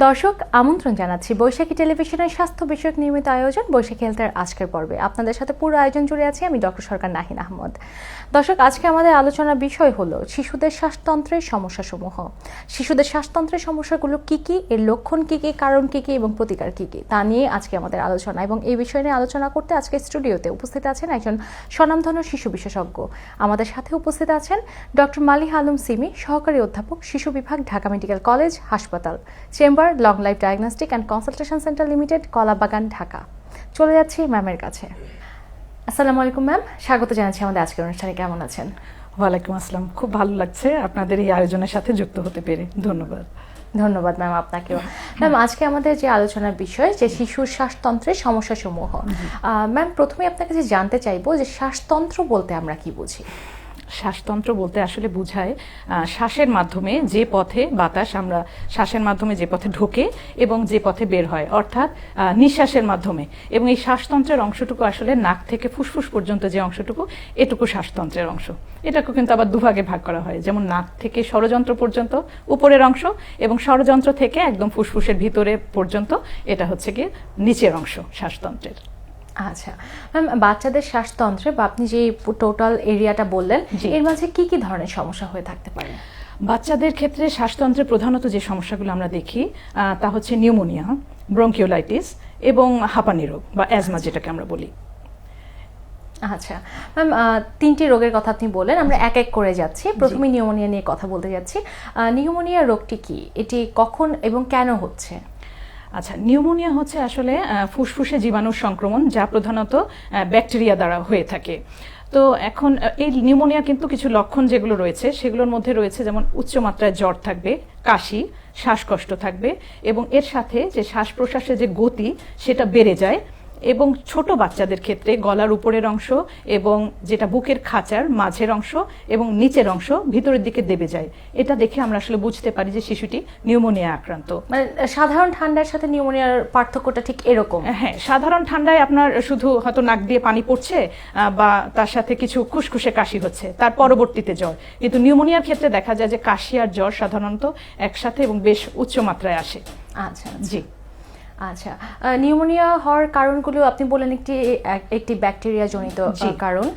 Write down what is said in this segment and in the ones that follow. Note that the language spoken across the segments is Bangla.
দর্শক আমন্ত্রণ জানাচ্ছি বৈশাখী টেলিভিশনের স্বাস্থ্য বিষয়ক নিয়মিত আয়োজন বৈশাখী হেলথের আজকের পর্বে। আপনাদের সাথে পুরো আয়োজন জুড়ে আছি আমি ডক্টর সরকার নাহিন আহমদ। দর্শক, আজকে আমাদের আলোচনার বিষয় হলো শিশুদের শ্বাসতন্ত্রের সমস্যাসমূহ। শিশুদের শ্বাসতন্ত্রের সমস্যাগুলো কি কি, এর লক্ষণ কি কি, কারণ কি কি এবং প্রতিকার কি কি, তা নিয়ে আজকে আমাদের আলোচনা। এবং এই বিষয় নিয়ে আলোচনা করতে আজকে স্টুডিওতে উপস্থিত আছেন একজন স্বনামধন্য শিশু বিশেষজ্ঞ। আমাদের সাথে উপস্থিত আছেন ডক্টর মালিহা আলম সিমি, সহকারী অধ্যাপক, শিশু বিভাগ, ঢাকা মেডিকেল কলেজ হাসপাতাল, chamber long life diagnostic and consultation centre limited, Kalabagan, Dhaka. চলে যাচ্ছি ম্যামের কাছে। আসসালামু আলাইকুম ম্যাম, স্বাগত জানাচ্ছি আমাদের আজকের অনুষ্ঠানে। কেমন আছেন? ওয়ালাইকুম আসসালাম, খুব ভালো লাগছে আপনাদের এই আয়োজনের সাথে যুক্ত হতে পেরে। ধন্যবাদ। ধন্যবাদ ম্যাম আপনাকেও। ম্যাম, আজকে আমাদের যে আলোচনার বিষয় যে শিশুর শ্বাসতন্ত্রের সমস্যাসমূহ। ম্যাম, প্রথমে আপনার কাছে জানতে চাইবো যে শ্বাসতন্ত্র বলতে আমরা কি বুঝি? শ্বাসতন্ত্র বলতে আসলে বোঝায় শ্বাসের মাধ্যমে যে পথে বাতাস আমরা শ্বাসের মাধ্যমে যে পথে ঢোকে এবং যে পথে বের হয়, অর্থাৎ নিঃশ্বাসের মাধ্যমে। এবং এই শ্বাসতন্ত্রের অংশটুকু আসলে নাক থেকে ফুসফুস পর্যন্ত যে অংশটুকু, এটুকু শ্বাসতন্ত্রের অংশ। এটাকে কিন্তু আবার দুভাগে ভাগ করা হয়, যেমন নাক থেকে ষড়যন্ত্র পর্যন্ত উপরের অংশ, এবং ষড়যন্ত্র থেকে একদম ফুসফুসের ভিতরে পর্যন্ত এটা হচ্ছে গিয়ে নিচের অংশ শ্বাসতন্ত্রের। আচ্ছা ম্যাম, বাচ্চাদের শ্বাসতন্ত্রে বা আপনি যে টোটাল এরিয়াটা বললেন, এর মাঝে কি কি ধরনের সমস্যা হয়ে থাকতে পারে? বাচ্চাদের ক্ষেত্রে শ্বাসতন্ত্রে প্রধানত যে সমস্যাগুলো আমরা দেখি তা হচ্ছে নিউমোনিয়া, ব্রঙ্কিওলাইটিস এবং হাঁপানি রোগ বা অ্যাজমা যেটাকে আমরা বলি। আচ্ছা ম্যাম, তিনটি রোগের কথা আপনি বললেন, আমরা এক এক করে যাচ্ছি। প্রথমে নিউমোনিয়া নিয়ে কথা বলতে যাচ্ছি। নিউমোনিয়া রোগটি কি, এটি কখন এবং কেন হচ্ছে? আচ্ছা, নিউমোনিয়া হচ্ছে আসলে ফুসফুসে জীবাণুর সংক্রমণ, যা প্রধানত ব্যাকটেরিয়া দ্বারা হয়ে থাকে। তো এখন এই নিউমোনিয়া কিন্তু কিছু লক্ষণ যেগুলো রয়েছে সেগুলোর মধ্যে রয়েছে যেমন উচ্চমাত্রায় জ্বর থাকবে, কাশি, শ্বাসকষ্ট থাকবে, এবং এর সাথে যে শ্বাস প্রশ্বাসের যে গতি সেটা বেড়ে যায়, এবং ছোট বাচ্চাদের ক্ষেত্রে গলার উপরের অংশ এবং যেটা বুকের খাঁচার মাঝের অংশ এবং নিচের অংশ ভিতরের দিকে দেবে যায়। এটা দেখে আমরা আসলে বুঝতে পারি যে শিশুটি নিউমোনিয়া আক্রান্ত। মানে সাধারণ ঠান্ডার সাথে নিউমোনিয়ার পার্থক্যটা ঠিক এরকম? হ্যাঁ, সাধারণ ঠান্ডায় আপনার শুধু হয়তো নাক দিয়ে পানি পড়ছে বা তার সাথে কিছু খুসখুসে কাশি হচ্ছে, তার পরবর্তীতে জ্বর। কিন্তু নিউমোনিয়ার ক্ষেত্রে দেখা যায় যে কাশি আর জ্বর সাধারণত একসাথে এবং বেশ উচ্চ মাত্রায় আসে। আচ্ছা জি। আচ্ছা, নিউমোনিয়া হওয়ার কারণগুলো আপনি বলেন একটি ব্যাকটেরিয়া জনিত কারণ,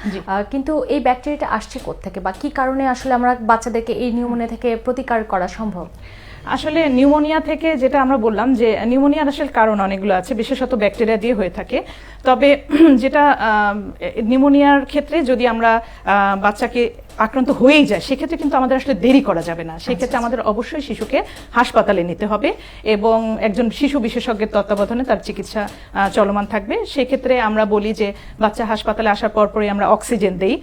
কিন্তু এই ব্যাকটেরিয়াটা আসছে কোত্থেকে বা কি কারণে আসলে আমরা বাচ্চাদেরকে এই নিউমোনিয়া থেকে প্রতিকার করা সম্ভব? আসলে নিউমোনিয়া থেকে যেটা আমরা বললাম যে নিউমোনিয়ার আসলে কারণ অনেকগুলো আছে, বিশেষত ব্যাকটেরিয়া দিয়ে হয়ে থাকে। তবে যেটা নিউমোনিয়ার ক্ষেত্রে যদি আমরা বাচ্চাকে আক্রান্ত হয়েই যায় সেক্ষেত্রে কিন্তু আমাদের আসলে দেরি করা যাবে না। সেক্ষেত্রে আমাদের অবশ্যই শিশুকে হাসপাতালে নিতে হবে এবং একজন শিশু বিশেষজ্ঞের তত্ত্বাবধানে তার চিকিৎসা চলমান থাকবে। সেক্ষেত্রে আমরা বলি যে বাচ্চা হাসপাতালে আসার পরপরই আমরা অক্সিজেন দেই,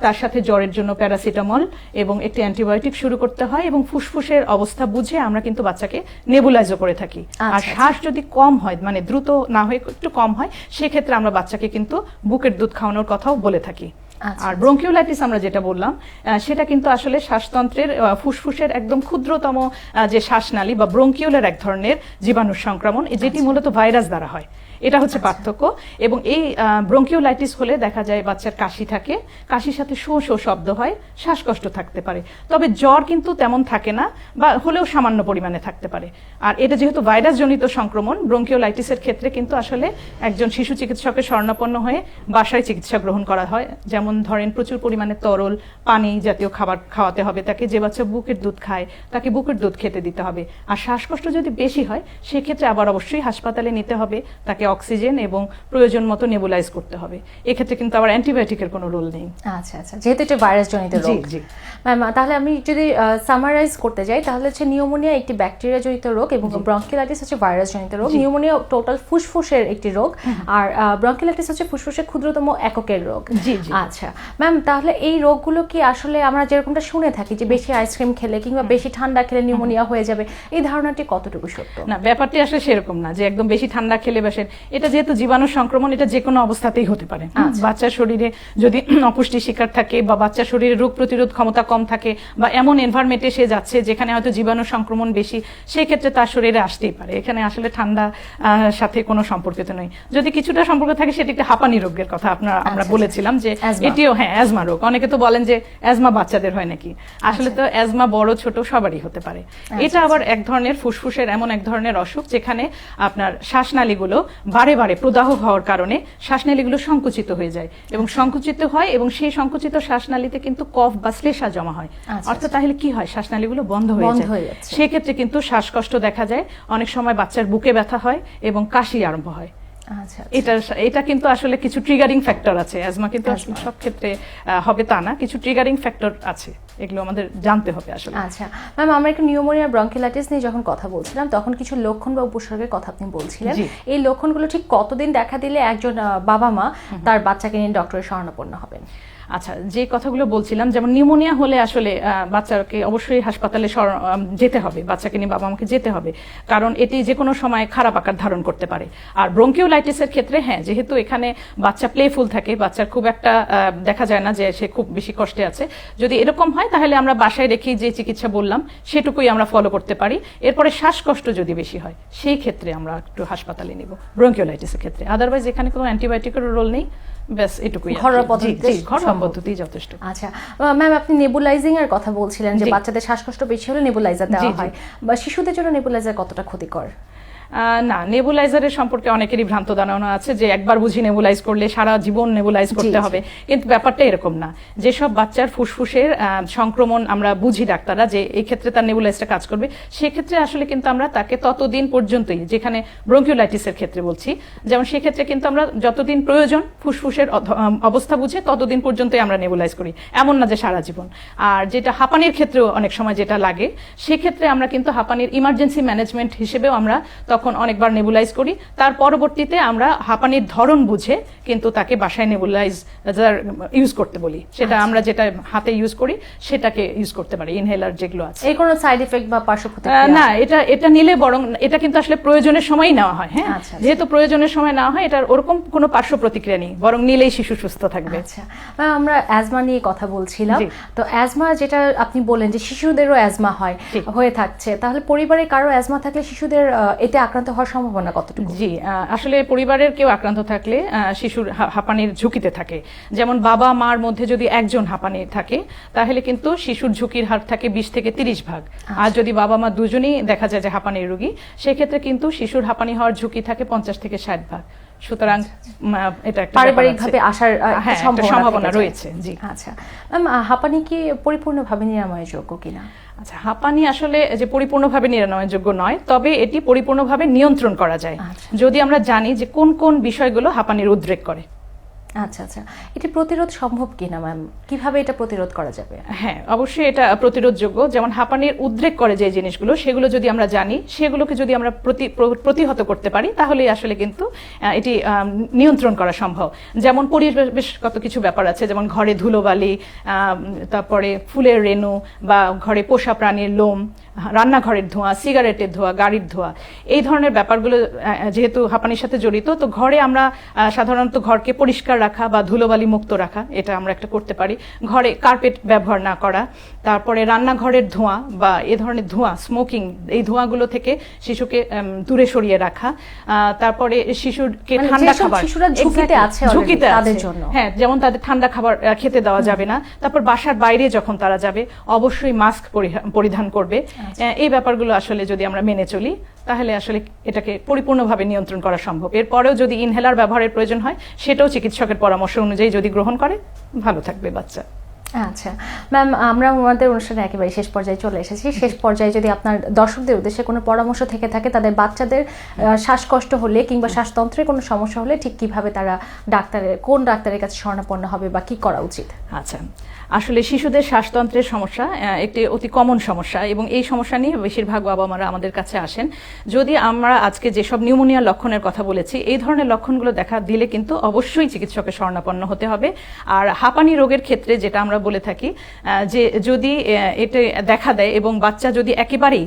তার সাথে জ্বরের জন্য প্যারাসিটামল এবং একটি অ্যান্টিবায়োটিক শুরু করতে হয়, এবং ফুসফুসের অবস্থা বুঝে আমরা কিন্তু বাচ্চাকে নেবুলাইজও করে থাকি। আর শ্বাস যদি কম হয়, মানে দ্রুত না হয়ে একটু কম হয়, সেক্ষেত্রে আমরা বাচ্চাকে কিন্তু বুকের দুধ খাওয়ানোর কথাও বলে থাকি। আর ব্রঙ্কিওলাইটিস আমরা যেটা বললাম সেটা কিন্তু আসলে শ্বাসতন্ত্রের ফুসফুসের একদম ক্ষুদ্রতম যে শ্বাসনালী বা ব্রঙ্কিওলের এক ধরনের জীবাণুর সংক্রমণ, যেটি মূলত ভাইরাস দ্বারা হয়। এটা হচ্ছে পার্থক্য। এবং এই ব্রঙ্কিওলাইটিস হলে দেখা যায় বাচ্চার কাশি থাকে, কাশির সাথে শো শো শব্দ হয়, শ্বাসকষ্ট থাকতে পারে। তবে জ্বর কিন্তু তেমন থাকে না, বা হলেও সামান্য পরিমাণে থাকতে পারে। আর এটা যেহেতু ভাইরাস জনিত সংক্রমণ, ব্রঙ্কিওলাইটিসের ক্ষেত্রে কিন্তু আসলে একজন শিশু চিকিৎসকের শরণাপন্ন হয়ে বাসায় চিকিৎসা গ্রহণ করা হয়। যেমন ধরেন প্রচুর পরিমাণে তরল পানি জাতীয় খাবার খাওয়াতে হবে তাকে। যে বাচ্চা বুকের দুধ খায় তাকে বুকের দুধ খেতে দিতে হবে। আর শ্বাসকষ্ট যদি বেশি হয় সেক্ষেত্রে আবার অবশ্যই হাসপাতালে নিতে হবে, তাকে অক্সিজেন এবং প্রয়োজন মতো নেবুলাইজ করতে হবে। এক্ষেত্রে কিন্তু আবার অ্যান্টিবায়োটিকের কোনো রোল নেই। আচ্ছা আচ্ছা, যেহেতু এটা ভাইরাস জনিত রোগ। জি। ম্যাম, তাহলে আমি যদি সামারাইজ করতে যাই তাহলে হচ্ছে নিউমোনিয়া একটি ব্যাকটেরিয়া জনিত রোগ এবং ব্রঙ্কিওলাইটিস হচ্ছে ভাইরাস জনিত রোগ। নিউমোনিয়া টোটাল ফুসফুসের একটি রোগ, আর ব্রঙ্কিওলাইটিস হচ্ছে ফুসফুসের ক্ষুদ্রতম এককের রোগ। জি। আচ্ছা ম্যাম, তাহলে এই রোগগুলো কি আসলে আমরা যেরকমটা শুনে থাকি যে বেশি আইসক্রিম খেলে কিংবা বেশি ঠান্ডা খেলে নিউমোনিয়া হয়ে যাবে, এই ধারণাটি কতটুকু সত্য? না, ব্যাপারটি আসলে সেরকম না যে একদম বেশি ঠান্ডা খেলে বসেন। এটা যেহেতু জীবাণু সংক্রমণ, এটা যে কোনো অবস্থাতেই হতে পারে। বাচ্চার শরীরে যদি অপুষ্টি শিকার থাকে বা বাচ্চার শরীরে রোগ প্রতিরোধ ক্ষমতা কম থাকে বা এমন এনভায়রনমেন্টে সে যাচ্ছে যেখানে হয়তো জীবাণু সংক্রমণ বেশি, সেই ক্ষেত্রে তার শরীরে আসতেই পারে। এখানে আসলে ঠান্ডা সাথে কোনো সম্পর্কিত নয়। যদি কিছুটা সম্পর্ক থাকে সেটা একটা হাঁপানি রোগের কথা আমরা বলেছিলাম যে এটিও অ্যাজমা রোগ। অনেকে তো বলেন যে অ্যাজমা বাচ্চাদের হয় নাকি, আসলে তো অ্যাজমা বড় ছোট সবারই হতে পারে। এটা আবার এক ধরনের ফুসফুসের এমন এক ধরনের অসুখ যেখানে আপনার শ্বাসনালীগুলো বারে বারে প্রদাহ হওয়ার কারণে শ্বাসনালীগুলো সংকুচিত হয়ে যায় এবং সংকুচিত হয় এবং সেই সংকুচিত শ্বাসনালীতে কিন্তু কফ বা শ্লেষা জমা হয়। অর্থাৎ তাহলে কি হয়, শ্বাসনালীগুলো বন্ধ হয়ে যায়। সেক্ষেত্রে কিন্তু শ্বাসকষ্ট দেখা যায়, অনেক সময় বাচ্চার বুকে ব্যথা হয় এবং কাশি আরম্ভ হয়। এটা কিন্তু আসলে কিছু ট্রিগারিং ফ্যাক্টর আছে। অ্যাজমা কিন্তু আসলে সব ক্ষেত্রে হবে তা না, কিছু ট্রিগারিং ফ্যাক্টর আছে, এগুলো আমাদের জানতে হবে আসলে। আচ্ছা ম্যাম, আমরা একটু নিউমোনিয়া ব্রঙ্কিলাইটিস নিয়ে যখন কথা বলছিলাম তখন কিছু লক্ষণ বা উপসর্গের কথা আপনি বলছিলেন। এই লক্ষণগুলো ঠিক কতদিন দেখা দিলে একজন বাবা মা তার বাচ্চাকে নিয়ে ডক্টরের শরণাপন্ন হবেন? আচ্ছা, যে কথাগুলো বলছিলাম, যেমন নিউমোনিয়া হলে আসলে বাচ্চাকে অবশ্যই হাসপাতালে যেতে হবে, বাচ্চাকে নিয়ে বাবা মাকে যেতে হবে, কারণ এটি যে কোনো সময় খারাপ আকার ধারণ করতে পারে। আর ব্রঙ্কিওলাইটিসের ক্ষেত্রে হ্যাঁ, যেহেতু এখানে বাচ্চা প্লেফুল থাকে, বাচ্চার খুব একটা দেখা যায় না যে সে খুব বেশি কষ্টে আছে, যদি এরকম হয় তাহলে আমরা বাসায় রেখে যে চিকিৎসা বললাম সেটুকুই আমরা ফলো করতে পারি। এরপরে শ্বাসকষ্ট যদি বেশি হয় সেই ক্ষেত্রে আমরা একটু হাসপাতালে নিব ব্রঙ্কিওলাইটিসের ক্ষেত্রে। আদারওয়াইজ এখানে কোনো অ্যান্টিবায়োটিকের রোল নেই, ব্যাস এটুকুই, ঘরোয়া পদ্ধতি যথেষ্ট। আচ্ছা ম্যাম, আপনি নেবুলাইজিং এর কথা বলছিলেন যে বাচ্চাদের শ্বাসকষ্ট বেশি হলে নেবুলাইজার দেওয়া হয়, বা শিশুদের জন্য নেবুলাইজার কতটা ক্ষতিকর? না, নেবুলাইজারের সম্পর্কে অনেকেরই ভ্রান্ত ধারণা আছে যে একবার বুঝি নেবুলাইজ করলে সারা জীবন নেবুলাইজ করতে হবে, কিন্তু ব্যাপারটা এরকম না। যেসব বাচ্চার ফুসফুসের সংক্রমণ আমরা বুঝি ডাক্তাররা যে এই ক্ষেত্রে তার নেবুলাইজটা কাজ করবে, সেক্ষেত্রে আসলে কিন্তু আমরা তাকে ততদিন পর্যন্তই, যেখানে ব্রঙ্কিওলাইটিসের ক্ষেত্রে বলছি, যেমন সেক্ষেত্রে কিন্তু আমরা যতদিন প্রয়োজন ফুসফুসের অবস্থা বুঝে ততদিন পর্যন্তই আমরা নেবুলাইজ করি, এমন না যে সারা জীবন। আর যেটা হাঁপানির ক্ষেত্রেও অনেক সময় যেটা লাগে, সেক্ষেত্রে আমরা কিন্তু হাঁপানির ইমার্জেন্সি ম্যানেজমেন্ট হিসেবেও আমরা তখন অনেকবার নেবুলাইজ করি। তার পরবর্তীতে আমরা হাঁপানির ধরন বুঝে কিন্তু তাকে বাসায় নেবুলাইজার ইউজ করতে বলি, সেটা আমরা যেটা হাতে ইউজ করি সেটাকে ইউজ করতে পারি, ইনহেলার যেগুলো আছে। এই কোনো সাইড ইফেক্ট বা পার্শ্ব প্রতিক্রিয়া না, এটা নিলে বরং এটা কিন্তু আসলে প্রয়োজনের সময়ই নেওয়া হয়। হ্যাঁ, যেহেতু প্রয়োজনের সময় নেওয়া হয়, এটার ওরকম কোনো পার্শ্ব প্রতিক্রিয়া নেই, বরং নিলেই শিশু সুস্থ থাকবে। আচ্ছা, আমরা অ্যাজমা নিয়ে কথা বলছিলাম, তো অ্যাজমা যেটা আপনি বলেন যে শিশুদেরও অ্যাজমা হয়ে থাকছে, তাহলে পরিবারে কারো অ্যাজমা থাকলে শিশুদের এতে আক্রান্ত হওয়ার সম্ভাবনা কতটুকু? জি, আসলে পরিবারের কেউ আক্রান্ত থাকলে শিশুর হাঁপানির ঝুঁকিতে থাকে। যেমন বাবা মার মধ্যে যদি একজন হাঁপানি থাকে তাহলে কিন্তু শিশুর ঝুঁকির হার থাকে 20 থেকে 30 ভাগ। আর যদি বাবা মা দুজনেই দেখা যায় যে হাঁপানির রোগী, সেক্ষেত্রে কিন্তু শিশুর হাঁপানি হওয়ার ঝুঁকি থাকে 50 থেকে 60 ভাগ। সুতরাং এটা একটা পারিবারিকভাবে আসার সম্ভাবনা রয়েছে। জি। আচ্ছা ম্যাম, হাঁপানি কি পরিপূর্ণভাবে নিরাময়যোগ্য কিনা? আচ্ছা, হাঁপানি আসলে যে পরিপূর্ণভাবে নিরাময়যোগ্য নয়, তবে এটি পরিপূর্ণভাবে নিয়ন্ত্রণ করা যায় যদি আমরা জানি যে কোন কোন বিষয়গুলো হাঁপানির উদ্রেক করে। আচ্ছা আচ্ছা, এটি প্রতিরোধ সম্ভব কিনা ম্যাম? কিভাবে এটা প্রতিরোধ করা যাবে? হ্যাঁ, অবশ্যই এটা প্রতিরোধযোগ্য। যেমন হাঁপানির উদ্রেক করে যে জিনিসগুলো, সেগুলো যদি আমরা জানি, সেগুলোকে যদি আমরা প্রতিহত করতে পারি, তাহলেই আসলে কিন্তু এটি নিয়ন্ত্রণ করা সম্ভব। যেমন পরিবেশগত কিছু ব্যাপার আছে, যেমন ঘরে ধুলোবালি, তারপরে ফুলের রেণু বা ঘরে পোষা প্রাণীর লোম, রান্নাঘরের ধোঁয়া, সিগারেটের ধোঁয়া, গাড়ির ধোঁয়া, এই ধরনের ব্যাপারগুলো যেহেতু হাঁপানির সাথে জড়িত, তো ঘরে আমরা সাধারণত ঘরকে পরিষ্কার রাখা বা ধুলোবালি মুক্ত রাখা, এটা আমরা একটা করতে পারি। ঘরে কার্পেট ব্যবহার না করা, তারপরে রান্নাঘরের ধোঁয়া বা এ ধরনের ধোঁয়া, স্মোকিং, এই ধোঁয়াগুলো থেকে শিশুকে দূরে সরিয়ে রাখা। তারপরে শিশুকে ঠান্ডা খাবার, ঝুঁকিতে আছে, হ্যাঁ, যেমন তাদের ঠান্ডা খাবার খেতে দেওয়া যাবে না। তারপর বাসার বাইরে যখন তারা যাবে অবশ্যই মাস্ক পরিধান করবে। এই ব্যাপারগুলো আসলে যদি আমরা মেনে চলি তাহলে আসলে এটাকে পরিপূর্ণভাবে নিয়ন্ত্রণ করা সম্ভব। এরপরেও যদি ইনহেলার ব্যবহারের প্রয়োজন হয়, সেটাও চিকিৎসকের পরামর্শ অনুযায়ী যদি গ্রহণ করে, ভালো থাকবে বাচ্চা। আচ্ছা ম্যাম, আমরা আমাদের অনুষ্ঠানে একেবারে শেষ পর্যায়ে চলে এসেছি। শেষ পর্যায়ে যদি আপনার দর্শকদের উদ্দেশ্যে কোনো পরামর্শ থেকে থাকে, তাদের বাচ্চাদের শ্বাসকষ্ট হলে কিংবা শ্বাসতন্ত্রের কোনো সমস্যা হলে ঠিক কিভাবে তারা কোন ডাক্তারের কাছে শরণাপন্ন হবে বা কি করা উচিত? আচ্ছা, আসলে শিশুদের শ্বাসতন্ত্রের সমস্যা একটি অতি কমন সমস্যা, এবং এই সমস্যা নিয়ে বেশিরভাগ বাবা মারা আমাদের কাছে আসেন। যদি আমরা আজকে যেসব নিউমোনিয়া লক্ষণের কথা বলেছি, এই ধরনের লক্ষণগুলো দেখা দিলে কিন্তু অবশ্যই চিকিৎসকের শরণাপন্ন হতে হবে। আর হাঁপানি রোগের ক্ষেত্রে যেটা আমরা বলে থাকি যে যদি এটা দেখা দেয় এবং বাচ্চা যদি একেবারেই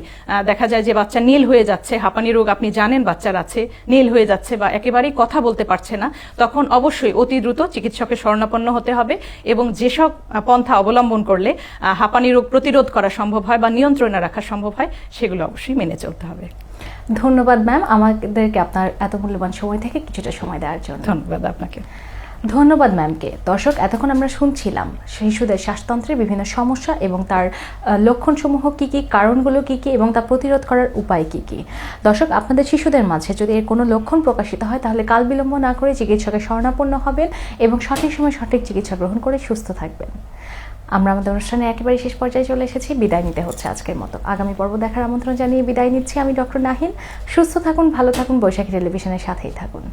দেখা যায় যে বাচ্চা নীল হয়ে যাচ্ছে, হাঁপানি রোগ আপনি জানেন বাচ্চার আছে, নীল হয়ে যাচ্ছে বা একেবারেই কথা বলতে পারছে না, তখন অবশ্যই অতি দ্রুত চিকিৎসকের শরণাপন্ন হতে হবে এবং যেসব পন্থা অবলম্বন করলে হাঁপানি রোগ প্রতিরোধ করা সম্ভব হয় বা নিয়ন্ত্রণে রাখা সম্ভব হয় সেগুলো অবশ্যই মেনে চলতে হবে। ধন্যবাদ ম্যাম আমাদেরকে আপনার এত মূল্যবান সময় থেকে কিছুটা সময় দেওয়ার জন্য। ধন্যবাদ আপনাকে। ধন্যবাদ ম্যামকে। দর্শক, এতক্ষণ আমরা শুনছিলাম শিশুদের শ্বাসতন্ত্রের বিভিন্ন সমস্যা এবং তার লক্ষণসমূহ কী কী, কারণগুলো কী কী এবং তা প্রতিরোধ করার উপায় কী কী। দর্শক, আপনাদের শিশুদের মাঝে যদি এর কোনো লক্ষণ প্রকাশিত হয় তাহলে কাল বিলম্ব না করে চিকিৎসকের শরণাপন্ন হবেন এবং সঠিক সময় সঠিক চিকিৎসা গ্রহণ করে সুস্থ থাকবেন। আমরা আমাদের অনুষ্ঠানে একেবারে শেষ পর্যায়ে চলে এসেছি, বিদায় নিতে হচ্ছে আজকের মতো। আগামী পর্ব দেখার আমন্ত্রণ জানিয়ে বিদায় নিচ্ছি আমি ডক্টর নাহিন। সুস্থ থাকুন, ভালো থাকুন, বৈশাখী টেলিভিশনের সাথেই থাকুন।